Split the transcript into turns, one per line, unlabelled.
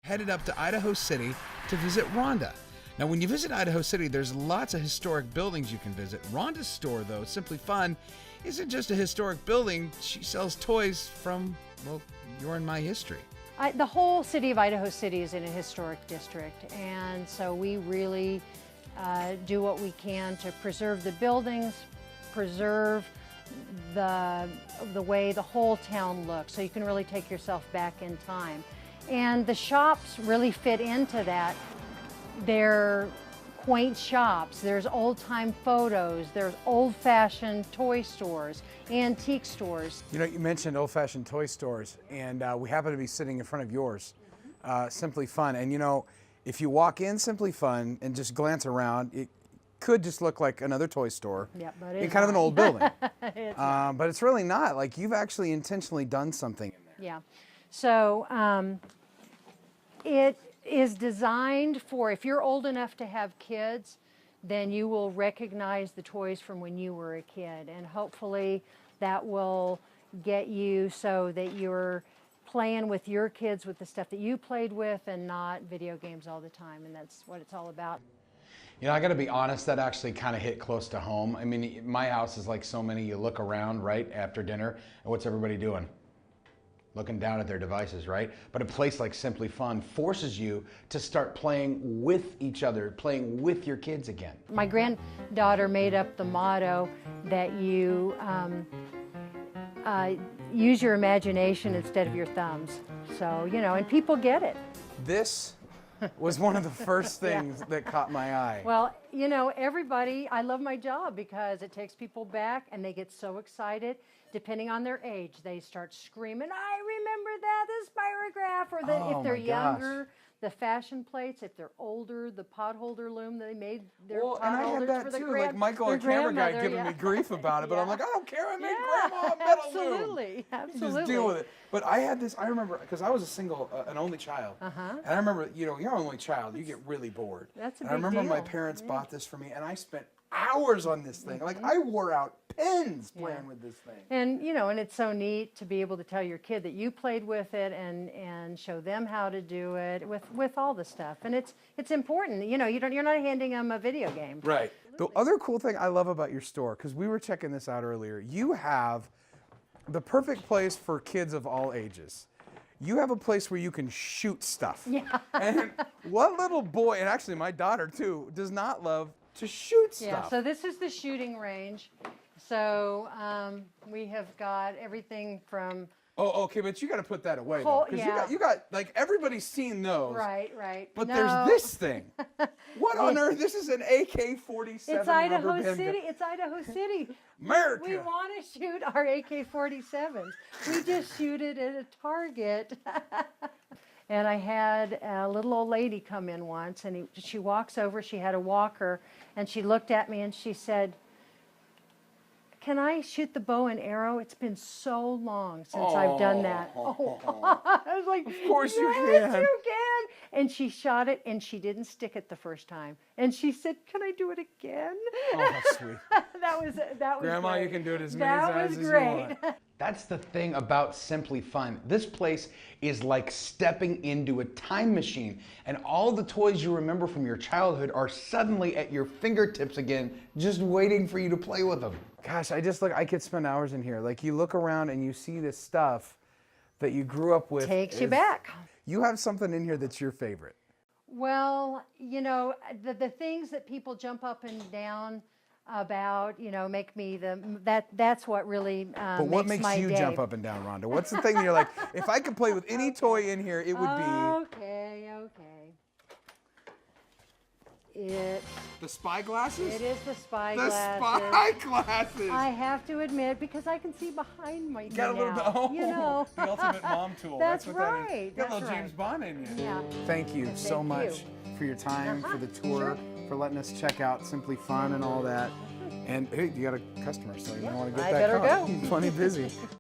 headed up to Idaho City to visit Rhonda. Now, when you visit Idaho City, there's lots of historic buildings you can visit. Rhonda's store, though, Simply Fun, isn't just a historic building. She sells toys from, well, your and my history.
The whole city of Idaho City is in a historic district, and so we really do what we can to preserve the buildings, preserve the way the whole town looks, so you can really take yourself back in time. And the shops really fit into that. They're quaint shops, there's old-time photos, there's old-fashioned toy stores, antique stores.
You know, you mentioned old-fashioned toy stores, and we happen to be sitting in front of yours, Simply Fun. And you know, if you walk in Simply Fun and just glance around, it could just look like another toy store.
Yeah, but
it's kind of an old building.
But
it's really not. Like, you've actually intentionally done something in there.
Yeah. So it is designed for, if you're old enough to have kids, then you will recognize the toys from when you were a kid, and hopefully that will get you so that you're playing with your kids with the stuff that you played with and not video games all the time, and that's what it's all about.
You know, I gotta be honest, that actually kind of hit close to home. I mean, my house is like so many. You look around right after dinner, and what's everybody doing? Looking down at their devices, right? But a place like Simply Fun forces you to start playing with each other, playing with your kids again.
My granddaughter made up the motto that you use your imagination instead of your thumbs. So, you know, and people get it.
This was one of the first things that caught my eye.
Well, you know, I love my job because it takes people back and they get so excited. Depending on their age, they start screaming, I remember that, the spirograph, or if they're younger, the fashion plates. If they're older, the potholder loom they made their
and I had
potholders
that
for the
too, like Michael, our camera guy, giving me grief about it, but I'm like, I don't care, I made grandma a metal loom.
Absolutely.
Just deal with it. But I had this, I remember, because I was an only child, and I remember, you know, you're an only child, you get really bored.
That's a big
And I remember
deal.
my parents bought this for me, and I spent hours on this thing. Like, I wore out pens playing with this thing.
And, you know, and it's so neat to be able to tell your kid that you played with it and show them how to do it with all the stuff. And it's important. You know, you're not handing them a video game.
Right. The other cool thing I love about your store, because we were checking this out earlier, you have the perfect place for kids of all ages. You have a place where you can shoot stuff.
Yeah.
And what little boy, and actually my daughter too, does not love to shoot stuff?
Yeah, so this is the shooting range. So we have got everything from...
Oh, okay, but you got to put that away, though. Because you got, like, everybody's seen those.
Right.
But there's this thing. What on earth? This is an AK-47
It's Idaho City. It's Idaho City.
America.
We want to shoot our AK-47s. We just shoot it at a target. And I had a little old lady come in once, and she walks over, she had a walker, and she looked at me and she said, can I shoot the bow and arrow? It's been so long since I've done that. Oh. I was like,
of course you can.
Yes, you can. And she shot it, and she didn't stick it the first time. And she said, can I do it again?
Oh, sweet.
That was
Grandma,
great.
you can do it as many times as you want.
That's the thing about Simply Fun. This place is like stepping into a time machine, and all the toys you remember from your childhood are suddenly at your fingertips again, just waiting for you to play with them.
Gosh, I could spend hours in here. Like, you look around and you see this stuff that you grew up with.
Takes you back.
You have something in here that's your favorite.
Well, you know, the things that people jump up and down about, you know, make me that's what really
But what makes you jump up and down, Rhonda? What's the thing that you're like, if I could play with any toy in here, it would be...
Okay.
The spy glasses?
It is the spy
the
glasses.
The spy glasses!
I have to admit, because I can see behind my
Got a little bit,
you know.
The ultimate mom tool.
That's
what
right.
That is. You got a little James Bond in you.
Yeah.
Thank you so much for your time, for the tour, for letting us check out Simply Fun and all that. And hey, you got a customer, so you don't want to get that
better
caught.
go.
You're plenty busy.